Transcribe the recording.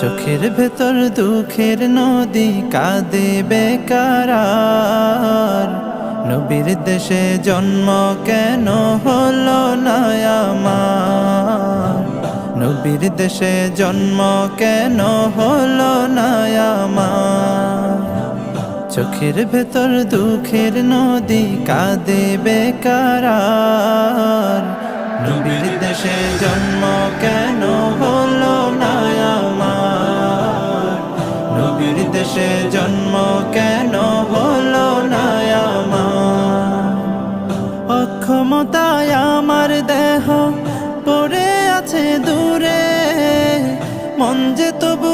চোখের ভেতর দুঃখের নদী কাঁদে বেকার। নবীর দেশে জন্ম কেন হলো না আমার? নবীর দেশে জন্ম কেন হলো না আমার? চোখের ভেতর দুঃখের নদী কাঁদে বেকার। নবীর দেশে জন্ম কেন হলো না আমার? নবীর দেশে জন্ম কেন হলো না আমার? অক্ষমতায় আমার দেহ পড়ে আছে দূরে, মন যে তবু